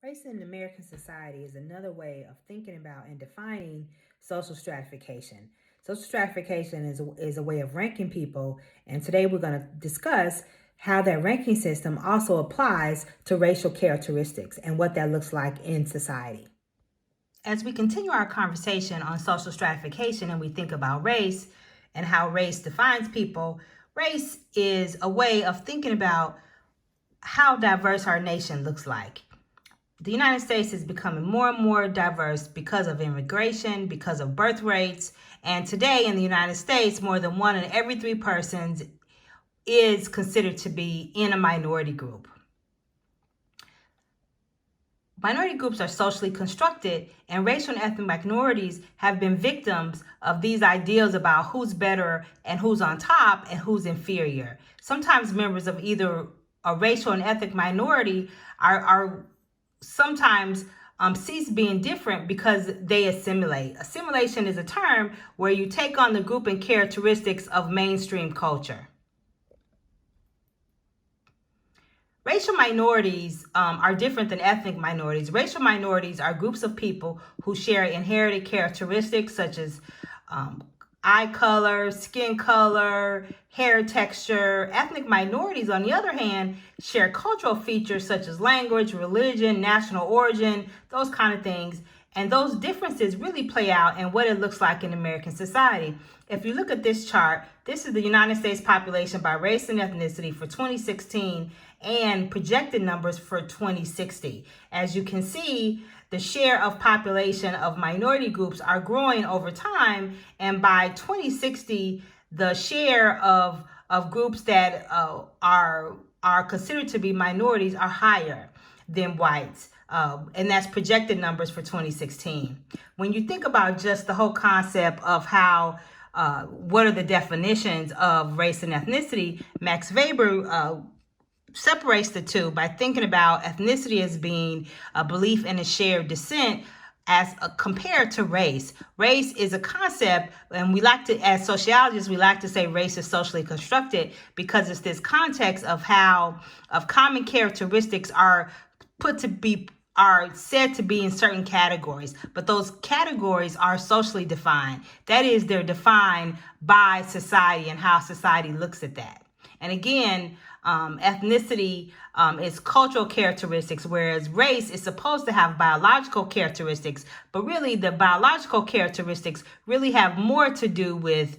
Race in American society is another way of thinking about and defining social stratification. Social stratification is a way of ranking people, and today we're going to discuss how that ranking system also applies to racial characteristics and what that looks like in society. As we continue our conversation on social stratification and we think about race and how race defines people, race is a way of thinking about how diverse our nation looks like. The United States is becoming more and more diverse because of immigration, because of birth rates. And today in the United States, more than 1 in every 3 persons is considered to be in a minority group. Minority groups are socially constructed, and racial and ethnic minorities have been victims of these ideals about who's better and who's on top and who's inferior. Sometimes members of either a racial and ethnic minority are sometimes cease being different because they assimilate. Assimilation is a term where you take on the group and characteristics of mainstream culture. Racial minorities are different than ethnic minorities. Racial minorities are groups of people who share inherited characteristics such as eye color, skin color, hair texture. Ethnic minorities, on the other hand, share cultural features such as language, religion, national origin, those kind of things. And those differences really play out in what it looks like in American society. If you look at this chart, this is the United States population by race and ethnicity for 2016 and projected numbers for 2060. As you can see, the share of population of minority groups are growing over time, and by 2060, the share of groups that are considered to be minorities are higher than whites. And that's projected numbers for 2016. When you think about just the whole concept of how what are the definitions of race and ethnicity, Max Weber separates the two by thinking about ethnicity as being a belief in a shared descent compared to race. Race is a concept, and we like to, as sociologists, we like to say race is socially constructed because it's this context of how common characteristics are said to be in certain categories, but those categories are socially defined. That is, they're defined by society and how society looks at that. And again, ethnicity is cultural characteristics, whereas race is supposed to have biological characteristics, but really the biological characteristics really have more to do with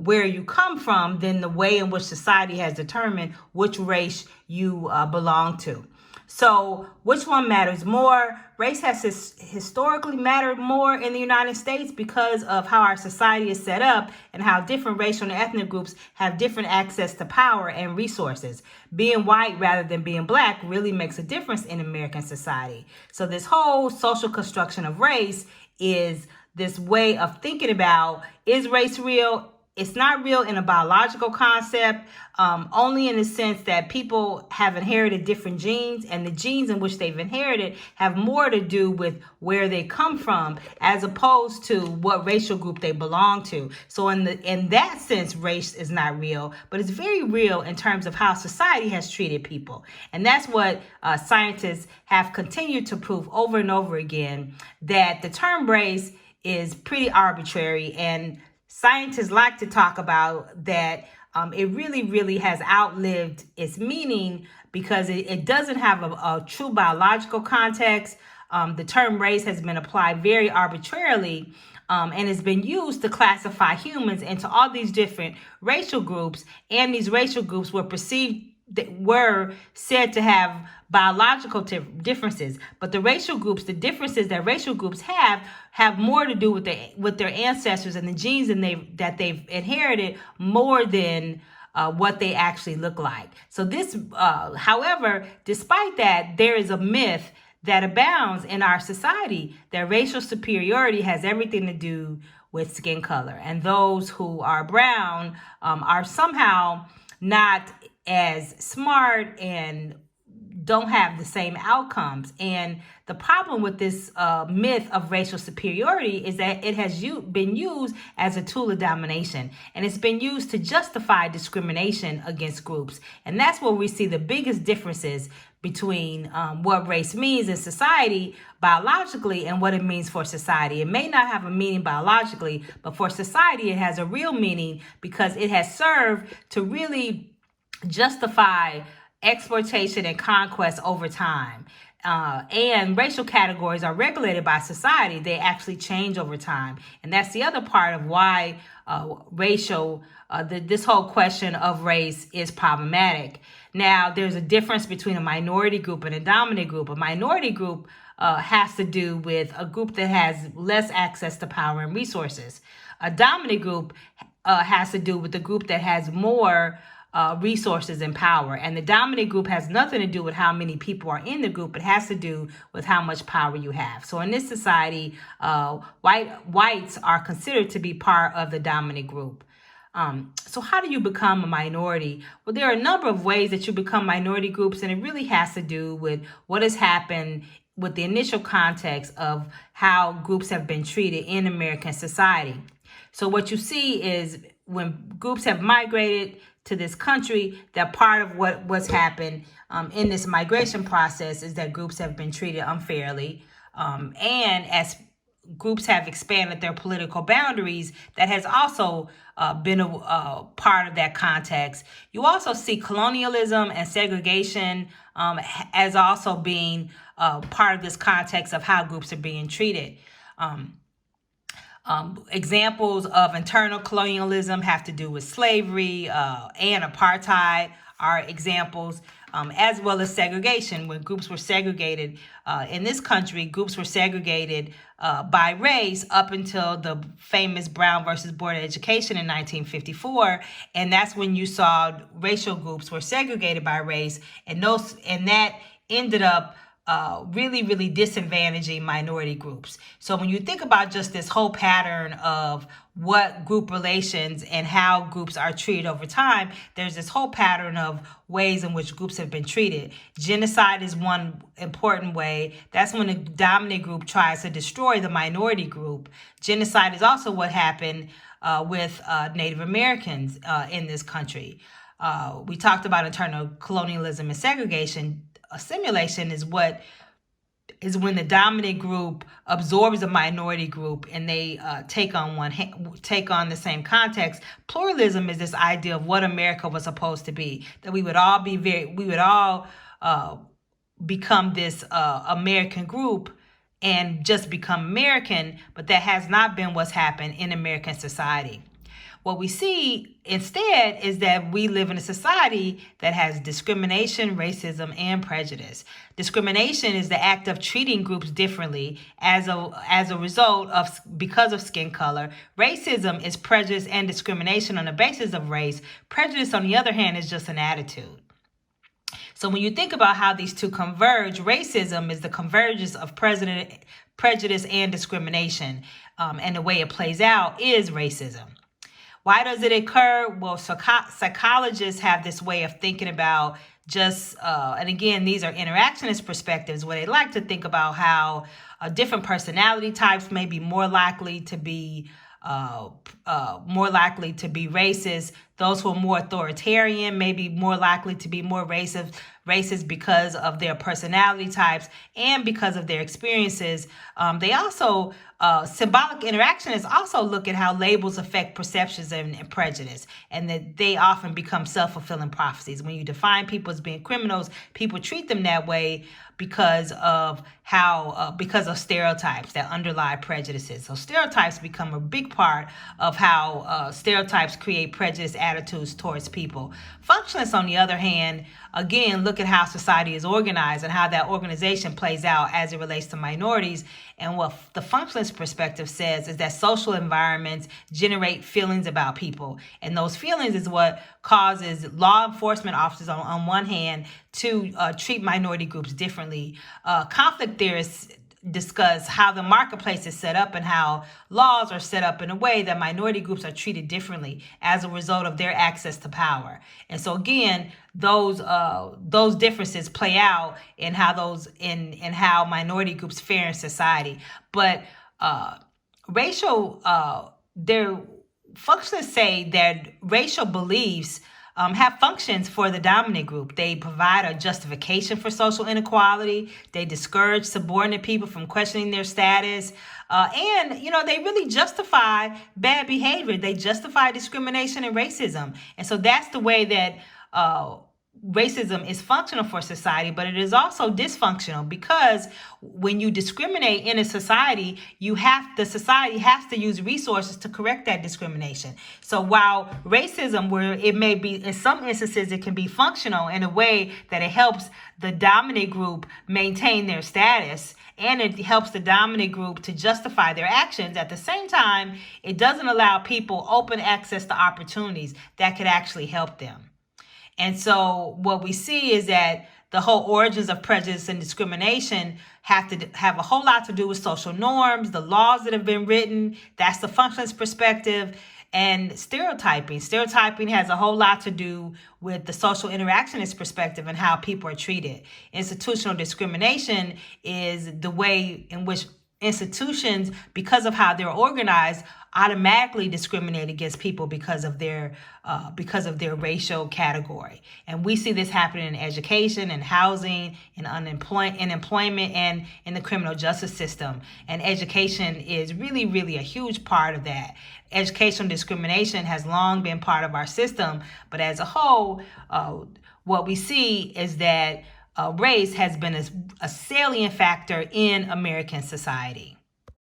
where you come from than the way in which society has determined which race you belong to. So which one matters more? Race has historically mattered more in the United States because of how our society is set up and how different racial and ethnic groups have different access to power and resources. Being white rather than being black really makes a difference in American society. So this whole social construction of race is this way of thinking about, is race real? It's not real in a biological concept, only in the sense that people have inherited different genes, and the genes in which they've inherited have more to do with where they come from as opposed to what racial group they belong to. So in that sense, race is not real, but it's very real in terms of how society has treated people. And that's what scientists have continued to prove over and over again, that the term race is pretty arbitrary, and scientists like to talk about that it really has outlived its meaning because it doesn't have a true biological context. The term race has been applied very arbitrarily and has been used to classify humans into all these different racial groups, and these racial groups were said to have biological differences, but the differences that racial groups have more to do with their ancestors and the genes that they've inherited more than what they actually look like. So this, however, despite that, there is a myth that abounds in our society that racial superiority has everything to do with skin color, and those who are brown are somehow not as smart and don't have the same outcomes. And the problem with this myth of racial superiority is that it has been used as a tool of domination, and it's been used to justify discrimination against groups. And that's where we see the biggest differences between what race means in society biologically and what it means for society. It may not have a meaning biologically, but for society, it has a real meaning because it has served to really justify exploitation and conquest over time. And racial categories are regulated by society. They actually change over time. And that's the other part of why this whole question of race is problematic. Now, there's a difference between a minority group and a dominant group. A minority group has to do with a group that has less access to power and resources. A dominant group has to do with the group that has more resources and power. And the dominant group has nothing to do with how many people are in the group. It has to do with how much power you have. So in this society, whites are considered to be part of the dominant group. So how do you become a minority? Well, there are a number of ways that you become minority groups, and it really has to do with what has happened with the initial context of how groups have been treated in American society. So what you see is when groups have migrated to this country, that part of what's happened in this migration process is that groups have been treated unfairly. And as groups have expanded their political boundaries, that has also been a part of that context. You also see colonialism and segregation as also being part of this context of how groups are being treated. Examples of internal colonialism have to do with slavery and apartheid are examples, as well as segregation. When groups were segregated in this country, groups were segregated by race up until the famous Brown versus Board of Education in 1954. And that's when you saw racial groups were segregated by race, and that ended up really, really disadvantaging minority groups. So when you think about just this whole pattern of what group relations and how groups are treated over time, there's this whole pattern of ways in which groups have been treated. Genocide is one important way. That's when a dominant group tries to destroy the minority group. Genocide is also what happened with Native Americans in this country. We talked about internal colonialism and segregation. Assimilation is when the dominant group absorbs a minority group and they take on the same context. Pluralism is this idea of what America was supposed to be, that we would all become this American group and just become American, but that has not been what's happened in American society. What we see instead is that we live in a society that has discrimination, racism, and prejudice. Discrimination is the act of treating groups differently as a result of because of skin color. Racism is prejudice and discrimination on the basis of race. Prejudice, on the other hand, is just an attitude. So when you think about how these two converge, racism is the convergence of prejudice and discrimination, and the way it plays out is racism. Why does it occur? Well, psychologists have this way of thinking about and again, these are interactionist perspectives where they like to think about how different personality types may be more likely to be racist. Those who are more authoritarian may be more likely to be more racist because of their personality types and because of their experiences. They also, symbolic interactionists also look at how labels affect perceptions and prejudice, and that they often become self-fulfilling prophecies. When you define people as being criminals, people treat them that way because of stereotypes that underlie prejudices. So stereotypes become a big part of how stereotypes create prejudice attitudes towards people. Functionalists, on the other hand, again, look at how society is organized and how that organization plays out as it relates to minorities. And what the functionalist perspective says is that social environments generate feelings about people. And those feelings is what causes law enforcement officers on one hand to treat minority groups differently. Conflict theorists discuss how the marketplace is set up and how laws are set up in a way that minority groups are treated differently as a result of their access to power. And so again, those differences play out in how minority groups fare in society. But their functions say that racial beliefs have functions for the dominant group. They provide a justification for social inequality. They discourage subordinate people from questioning their status. And they really justify bad behavior. They justify discrimination and racism. And so that's the way that racism is functional for society, but it is also dysfunctional, because when you discriminate in a society, the society has to use resources to correct that discrimination. So while racism, where it may be, in some instances, it can be functional in a way that it helps the dominant group maintain their status, and it helps the dominant group to justify their actions. At the same time, it doesn't allow people open access to opportunities that could actually help them. And so what we see is that the whole origins of prejudice and discrimination have a whole lot to do with social norms, the laws that have been written. That's the functionalist perspective. And stereotyping. Stereotyping has a whole lot to do with the social interactionist perspective and how people are treated. Institutional discrimination is the way in which institutions, because of how they're organized, automatically discriminate against people because of their racial category. And we see this happening in education and housing and employment and in the criminal justice system. And education is really, really a huge part of that. Educational discrimination has long been part of our system, but as a whole, what we see is that race has been a salient factor in American society.